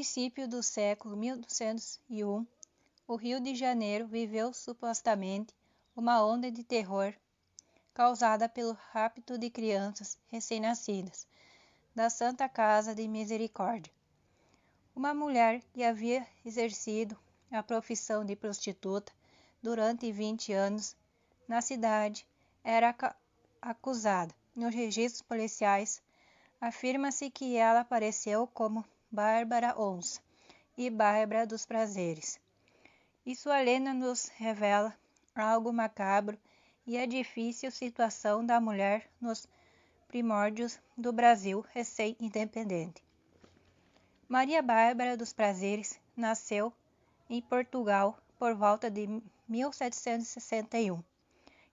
princípio do século 1201, o Rio de Janeiro viveu supostamente uma onda de terror causada pelo rapto de crianças recém-nascidas da Santa Casa de Misericórdia. Uma mulher que havia exercido a profissão de prostituta durante 20 anos na cidade era acusada. Nos registros policiais, afirma-se que ela apareceu como Bárbara Onça e Bárbara dos Prazeres. E sua lenda nos revela algo macabro e a difícil situação da mulher nos primórdios do Brasil recém-independente. Maria Bárbara dos Prazeres nasceu em Portugal por volta de 1761.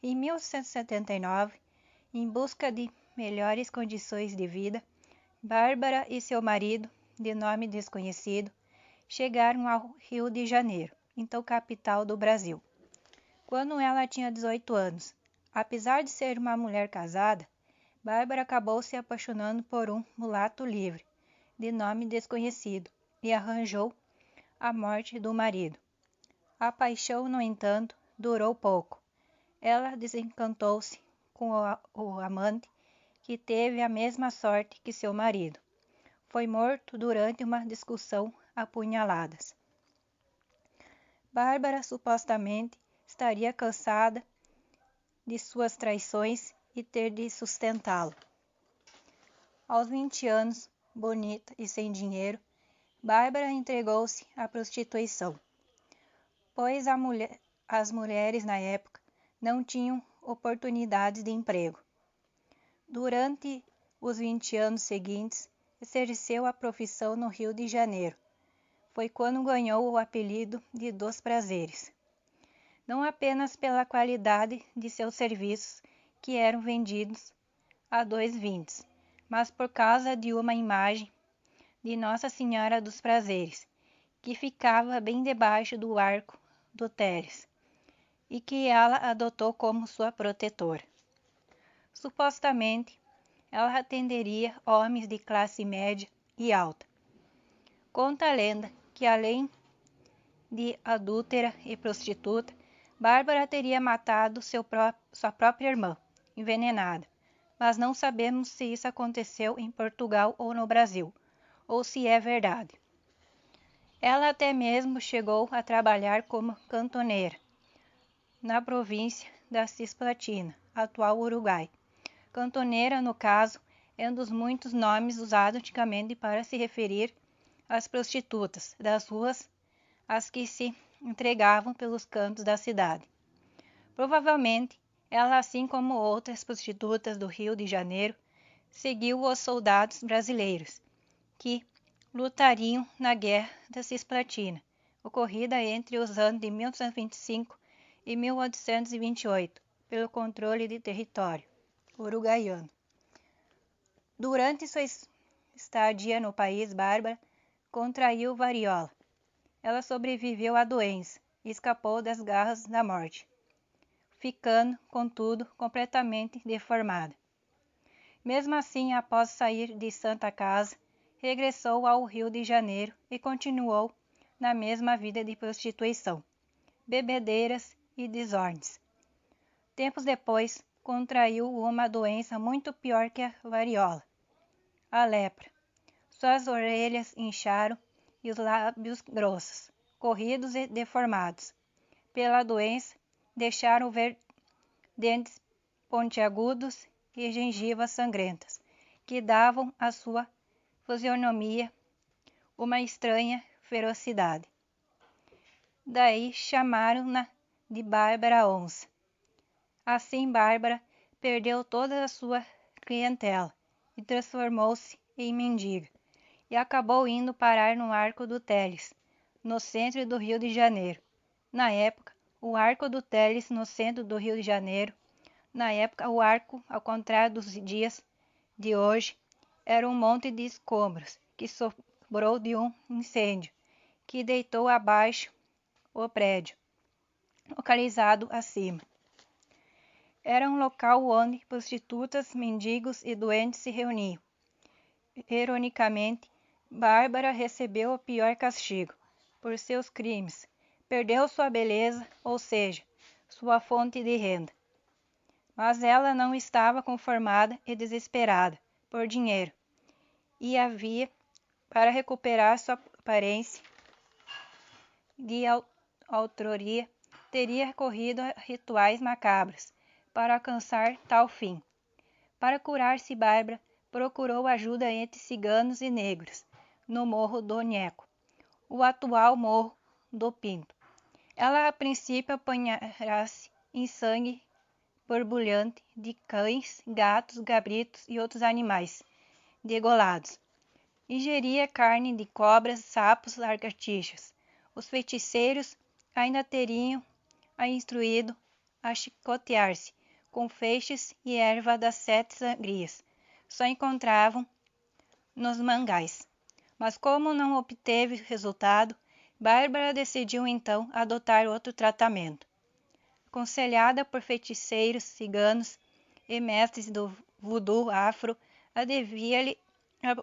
Em 1779, em busca de melhores condições de vida, Bárbara e seu marido, de nome desconhecido, chegaram ao Rio de Janeiro, então capital do Brasil, quando ela tinha 18 anos. Apesar de ser uma mulher casada, Bárbara acabou se apaixonando por um mulato livre, de nome desconhecido, e arranjou a morte do marido. A paixão, no entanto, durou pouco. Ela desencantou-se com o amante, que teve a mesma sorte que seu marido. Foi morto durante uma discussão a punhaladas. Bárbara supostamente estaria cansada de suas traições e ter de sustentá-lo. Aos 20 anos, bonita e sem dinheiro, Bárbara entregou-se à prostituição, pois as mulheres na época não tinham oportunidades de emprego. Durante os 20 anos seguintes, exerceu a profissão no Rio de Janeiro. Foi quando ganhou o apelido de Dos Prazeres. Não apenas pela qualidade de seus serviços, que eram vendidos a 2,20, mas por causa de uma imagem de Nossa Senhora dos Prazeres, que ficava bem debaixo do arco do Teles, e que ela adotou como sua protetora. Supostamente, ela atenderia homens de classe média e alta. Conta a lenda que, além de adúltera e prostituta, Bárbara teria matado sua própria irmã, envenenada, mas não sabemos se isso aconteceu em Portugal ou no Brasil, ou se é verdade. Ela até mesmo chegou a trabalhar como cantoneira na província da Cisplatina, atual Uruguai. Cantoneira, no caso, é um dos muitos nomes usados antigamente para se referir às prostitutas das ruas, as que se entregavam pelos cantos da cidade. Provavelmente, ela, assim como outras prostitutas do Rio de Janeiro, seguiu os soldados brasileiros, que lutariam na Guerra da Cisplatina, ocorrida entre os anos de 1825 e 1828, pelo controle de território uruguaiano. Durante sua estadia no país, Bárbara contraiu varíola. Ela sobreviveu à doença e escapou das garras da morte, ficando, contudo, completamente deformada. Mesmo assim, após sair de Santa Casa, regressou ao Rio de Janeiro e continuou na mesma vida de prostituição, bebedeiras e desordens. Tempos depois, contraiu uma doença muito pior que a varíola, a lepra. Suas orelhas incharam e os lábios grossos, corridos e deformados pela doença, deixaram ver dentes pontiagudos e gengivas sangrentas, que davam à sua fisionomia uma estranha ferocidade. Daí chamaram-na de Bárbara Onça. Assim, Bárbara perdeu toda a sua clientela e transformou-se em mendiga, e acabou indo parar no Arco do Teles, no centro do Rio de Janeiro. Na época, o Arco do Teles, no centro do Rio de Janeiro, o arco, ao contrário dos dias de hoje, era um monte de escombros que sobrou de um incêndio que deitou abaixo o prédio, localizado acima. Era um local onde prostitutas, mendigos e doentes se reuniam. Ironicamente, Bárbara recebeu o pior castigo por seus crimes. Perdeu sua beleza, ou seja, sua fonte de renda. Mas ela não estava conformada e desesperada por dinheiro, e havia, para recuperar sua aparência de autoria, teria recorrido a rituais macabros para alcançar tal fim. Para curar-se, Bárbara procurou ajuda entre ciganos e negros, no Morro do Nheco, o atual Morro do Pinto. Ela a princípio apanhara-se em sangue borbulhante de cães, gatos, cabritos e outros animais degolados. Ingeria carne de cobras, sapos, lagartixas. Os feiticeiros ainda teriam a instruído a chicotear-se com feixes e erva das 7 sangrias. Só encontravam nos mangais. Mas como não obteve resultado, Bárbara decidiu então adotar outro tratamento. Aconselhada por feiticeiros ciganos e mestres do voodoo afro, devia-lhe a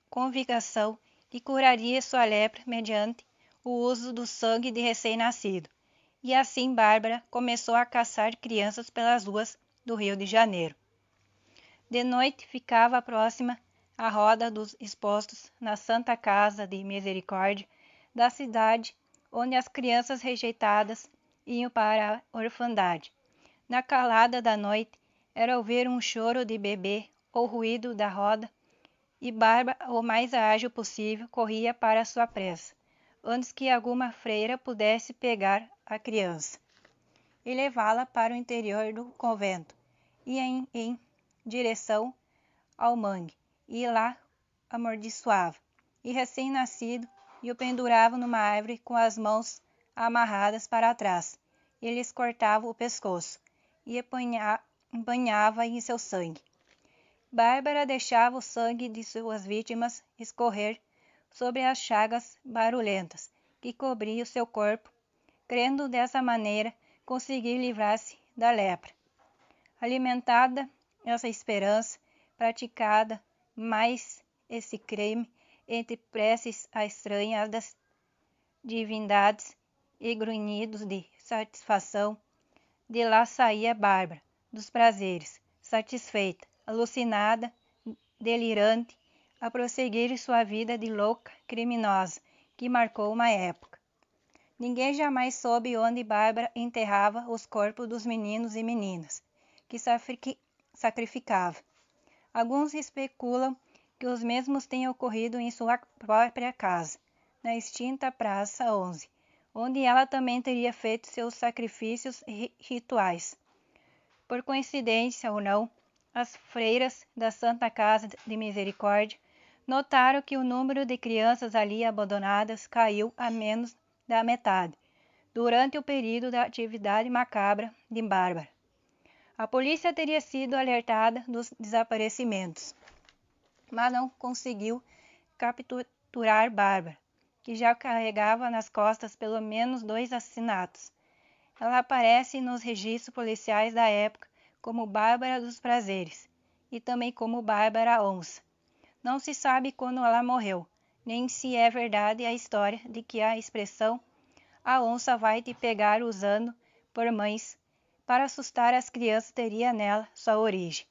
convicção que curaria sua lepra mediante o uso do sangue de recém-nascido. E assim Bárbara começou a caçar crianças pelas ruas do Rio de Janeiro. De noite ficava próxima à roda dos expostos na Santa Casa de Misericórdia da cidade, onde as crianças rejeitadas iam para a orfandade. Na calada da noite, era ouvir um choro de bebê ou ruído da roda, e Bárbara, o mais ágil possível, corria para sua presa, antes que alguma freira pudesse pegar a criança e levá-la para o interior do convento, e em direção ao mangue, e lá amaldiçoava, e recém-nascido, e o pendurava numa árvore com as mãos amarradas para trás, e lhes cortava o pescoço, e banhava em seu sangue. Bárbara deixava o sangue de suas vítimas escorrer sobre as chagas barulhentas que cobriam seu corpo, crendo dessa maneira conseguir livrar-se da lepra. Alimentada essa esperança, praticada mais esse crime entre preces a estranhas divindades e grunhidos de satisfação, de lá saía Bárbara, dos prazeres, satisfeita, alucinada, delirante, a prosseguir sua vida de louca criminosa, que marcou uma época. Ninguém jamais soube onde Bárbara enterrava os corpos dos meninos e meninas que sacrificava. Alguns especulam que os mesmos tenham ocorrido em sua própria casa, na extinta Praça 11, onde ela também teria feito seus sacrifícios rituais. Por coincidência ou não, as freiras da Santa Casa de Misericórdia notaram que o número de crianças ali abandonadas caiu a menos da metade, durante o período da atividade macabra de Bárbara. A polícia teria sido alertada dos desaparecimentos, mas não conseguiu capturar Bárbara, que já carregava nas costas pelo menos 2 assassinatos. Ela aparece nos registros policiais da época como Bárbara dos Prazeres e também como Bárbara Onça. Não se sabe quando ela morreu, nem se é verdade a história de que a expressão "a onça vai te pegar" usando por mães para assustar as crianças teria nela sua origem.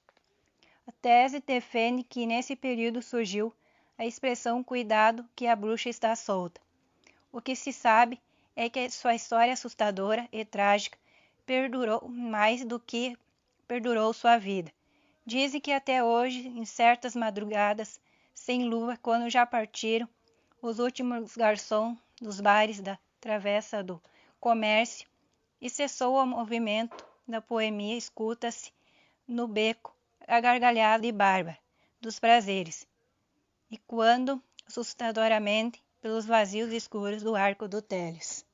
A tese defende que nesse período surgiu a expressão "cuidado que a bruxa está solta". O que se sabe é que sua história assustadora e trágica perdurou mais do que perdurou sua vida. Dizem que até hoje, em certas madrugadas sem lua, quando já partiram os últimos garçons dos bares da Travessa do Comércio e cessou o movimento da poemia, escuta-se no beco a gargalhada de Bárbara dos Prazeres, e quando assustadoramente pelos vazios escuros do Arco do Teles.